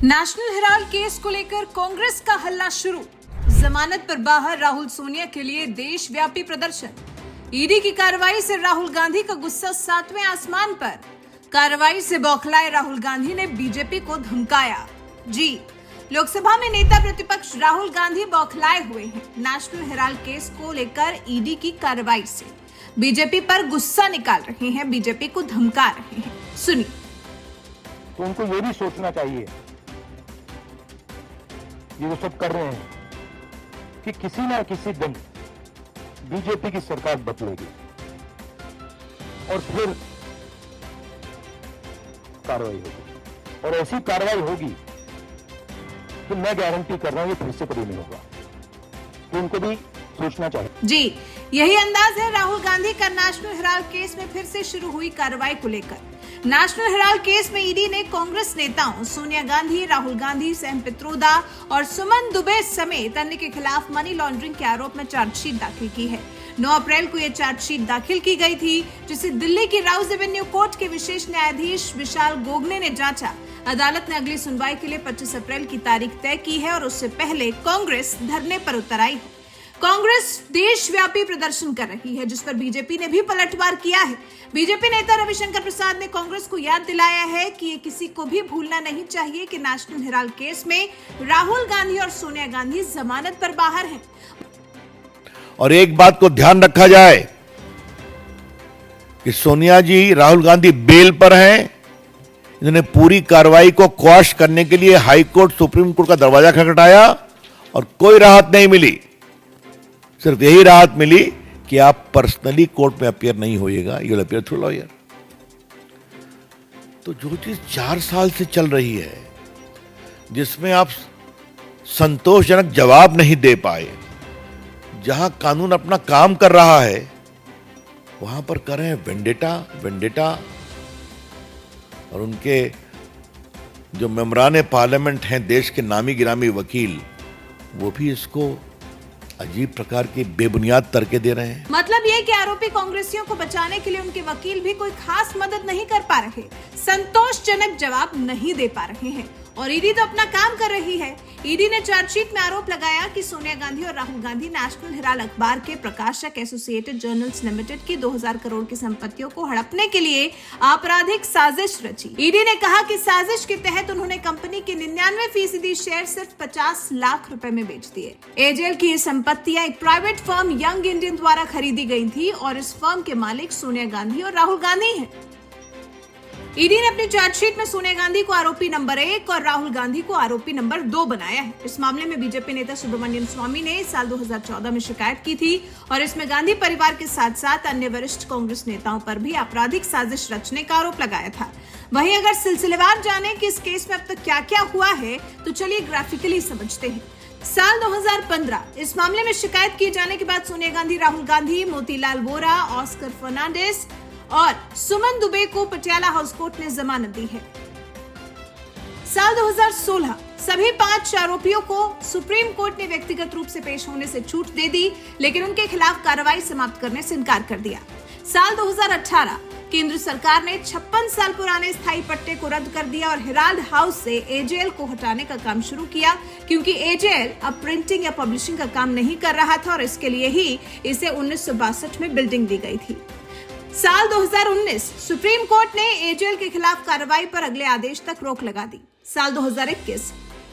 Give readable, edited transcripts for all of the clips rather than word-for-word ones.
National Herald case को लेकर कांग्रेस का हल्ला शुरू। जमानत पर बाहर राहुल सोनिया के लिए देशव्यापी प्रदर्शन। ईडी की कार्रवाई से राहुल गांधी का गुस्सा 7वें आसमान पर। कार्रवाई से बौखलाए राहुल गांधी ने बीजेपी को धमकाया। जी, लोकसभा में नेता प्रतिपक्ष राहुल गांधी बौखलाए हुए हैं। नेशनल हेराल्ड केस को लेकर ईडी की कार्रवाई से बीजेपी पर गुस्सा निकाल रहे हैं, बीजेपी को धमका रहे हैं। सुनिए। तो उनको ये भी सोचना चाहिए, ये वो सब कर रहे हैं कि किसी ना किसी दिन बीजेपी की सरकार बदलेगी और फिर कार्रवाई होगी, और ऐसी कार्रवाई होगी कि मैं गारंटी कर रहा हूं ये फिर से कभी नहीं होगा। तो उनको भी सोचना चाहिए। जी, यही अंदाज है राहुल गांधी का नेशनल हेराल्ड केस में फिर से शुरू हुई कार्रवाई को लेकर। नेशनल हेराल्ड केस में ईडी ने कांग्रेस नेताओं सोनिया गांधी, राहुल गांधी, सैम पित्रोदा और सुमन दुबे समेत अन्य के खिलाफ मनी लॉन्ड्रिंग के आरोप में चार्जशीट दाखिल की है। 9 अप्रैल को यह चार्जशीट दाखिल की गई थी, जिसे दिल्ली की राउज एवेन्यू कोर्ट के विशेष न्यायाधीश विशाल गोगने ने जांचा। अदालत ने अगली सुनवाई के लिए 25 अप्रैल की तारीख तय की है और उससे पहले कांग्रेस धरने पर उतर आई है। कांग्रेस देशव्यापी प्रदर्शन कर रही है, जिस पर बीजेपी ने भी पलटवार किया है। बीजेपी नेता रविशंकर प्रसाद ने कांग्रेस को याद दिलाया है कि ये किसी को भी भूलना नहीं चाहिए कि नेशनल हेराल्ड केस में राहुल गांधी और सोनिया गांधी जमानत पर बाहर हैं। और एक बात को ध्यान रखा जाए कि सोनिया जी, राहुल गांधी बेल पर हैं। इन्होंने पूरी कार्रवाई को क्वाश करने के लिए हाई कोर्ट, सुप्रीम कोर्ट का दरवाजा खटखटाया और कोई राहत नहीं मिली। सिर्फ यही राहत मिली कि आप पर्सनली कोर्ट में अपीयर नहीं होइएगा, you will appear through lawyer. तो जो चीज 4 साल से चल रही है, जिसमें आप संतोषजनक जवाब नहीं दे पाए, जहां कानून अपना काम कर रहा है, वहां पर कर रहे हैं वेंडेटा। और उनके जो मेंबरान पार्लियामेंट हैं, देश के नामी गिरामी वकील, वो भी इसको अजीब प्रकार की बेबुनियाद तर्क दे रहे हैं। मतलब ये कि आरोपी कांग्रेसियों को बचाने के लिए उनके वकील भी कोई खास मदद नहीं कर पा रहे, संतोषजनक जवाब नहीं दे पा रहे हैं, और ईडी तो अपना काम कर रही है। ईडी ने चार्जशीट में आरोप लगाया कि सोनिया गांधी और राहुल गांधी नेशनल हेराल्ड अखबार के प्रकाशक एसोसिएटेड जर्नल्स लिमिटेड की 2000 करोड़ की संपत्तियों को हड़पने के लिए आपराधिक साजिश रची। ईडी ने कहा कि साजिश के तहत उन्होंने कंपनी के 99% शेयर सिर्फ 50 लाख रुपए में बेच दिए। एजेएल की ये संपत्तियां एक प्राइवेट फर्म यंग इंडियन द्वारा खरीदी गई थी और इस फर्म के मालिक सोनिया गांधी और राहुल गांधी हैं। ईडी ने अपनी चार्जशीट में सोनिया गांधी को आरोपी नंबर 1 और राहुल गांधी को आरोपी नंबर 2 बनाया है। इस मामले में बीजेपी नेता सुब्रमण्यम स्वामी ने साल 2014 में शिकायत की थी और इसमें गांधी परिवार के साथ साथ अन्य वरिष्ठ कांग्रेस नेताओं पर भी आपराधिक साजिश रचने का आरोप लगाया था। वहीं अगर सिलसिलेवार जाने कि इस केस में अब तक क्या क्या हुआ है, तो चलिए ग्राफिकली समझते हैं। साल 2015 इस मामले में शिकायत किए जाने के बाद सोनिया गांधी, राहुल गांधी, मोतीलाल वोरा, ऑस्कर फर्नांडिस और सुमन दुबे को पटियाला हाउस कोर्ट ने जमानत दी है। साल 2016 सभी 5 आरोपियों को सुप्रीम कोर्ट ने व्यक्तिगत रूप से पेश होने से छूट दे दी, लेकिन उनके खिलाफ कार्रवाई समाप्त करने से इनकार कर दिया। साल 2018 केंद्र सरकार ने 56 साल पुराने स्थायी पट्टे को रद्द कर दिया और हेराल्ड हाउस से एजेएल को हटाने का काम शुरू किया, क्योंकि एजेएल अब प्रिंटिंग या पब्लिशिंग का काम नहीं कर रहा था और इसके लिए ही इसे 1962 में बिल्डिंग दी गई थी। साल 2019 सुप्रीम कोर्ट ने एजेएल के खिलाफ कार्रवाई पर अगले आदेश तक रोक लगा दी। साल 2021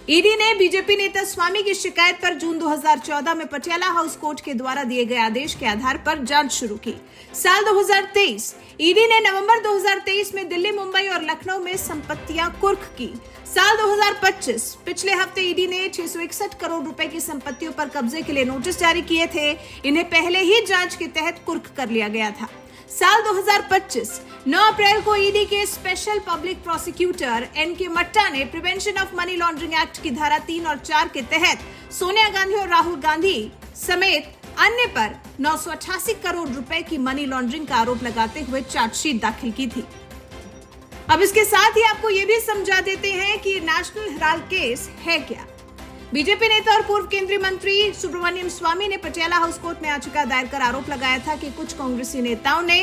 ईडी ने बीजेपी नेता स्वामी की शिकायत पर जून 2014 में पटियाला हाउस कोर्ट के द्वारा दिए गए आदेश के आधार पर जांच शुरू की। साल 2023 ईडी ने नवंबर 2023 में दिल्ली, मुंबई और लखनऊ में संपत्तियां कुर्क की। साल 2025 पिछले हफ्ते ईडी ने 661 करोड़ रुपए की संपत्तियों पर कब्जे के लिए नोटिस जारी किए थे। इन्हें पहले ही जांच के तहत कुर्क कर लिया गया था। साल 2025 9 अप्रैल को ईडी के स्पेशल पब्लिक प्रोसिक्यूटर एनके मट्टा ने prevention of money laundering act की धारा 3 और 4 के तहत सोनिया गांधी और राहुल गांधी समेत अन्य पर 988 करोड़ रुपए की मनी लॉन्ड्रिंग का आरोप लगाते हुए चार्जशीट दाखिल की थी। अब इसके साथ ही आपको ये भी समझा देते हैं कि नेशनल हेराल्ड केस है क्या। बीजेपी नेता और पूर्व केंद्रीय मंत्री सुब्रमण्यम स्वामी ने पटियाला हाउस कोर्ट में याचिका दायर कर आरोप लगाया था कि कुछ कांग्रेसी नेताओं ने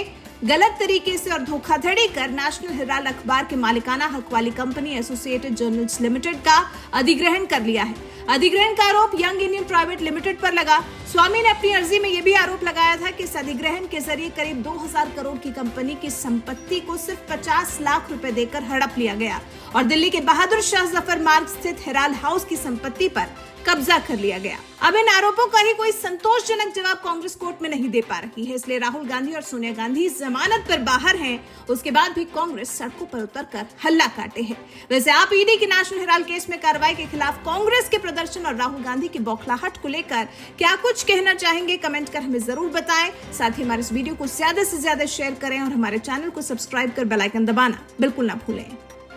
गलत तरीके से और धोखाधड़ी कर नेशनल हेराल्ड अखबार के मालिकाना हक वाली कंपनी एसोसिएटेड जर्नल्स लिमिटेड का अधिग्रहण कर लिया है। अधिग्रहण का आरोप यंग इंडियन प्राइवेट लिमिटेड पर लगा। स्वामी ने अपनी अर्जी में यह भी आरोप लगाया था कि इस अधिग्रहण के जरिए करीब 2000 करोड़ की कंपनी की संपत्ति को सिर्फ 50 लाख रुपए देकर हड़प लिया गया और दिल्ली के बहादुर शाह जफर मार्ग स्थित हेराल्ड हाउस की संपत्ति पर कब्जा कर लिया गया। अब इन आरोपों का ही कोई संतोषजनक जवाब कांग्रेस कोर्ट में नहीं दे पा रही है, इसलिए राहुल गांधी और सोनिया गांधी जमानत पर बाहर हैं। उसके बाद भी कांग्रेस सड़कों पर उतरकर हल्ला काटे है। वैसे आप ईडी के नेशनल हेराल्ड केस में कार्रवाई के खिलाफ कांग्रेस के प्रदर्शन और राहुल गांधी की बौखलाहट को लेकर क्या कुछ कहना चाहेंगे, कमेंट कर हमें जरूर बताएं। साथ ही हमारे इस वीडियो को ज्यादा से ज्यादा शेयर करें और हमारे चैनल को सब्सक्राइब कर बेल आइकन दबाना बिल्कुल ना भूलें।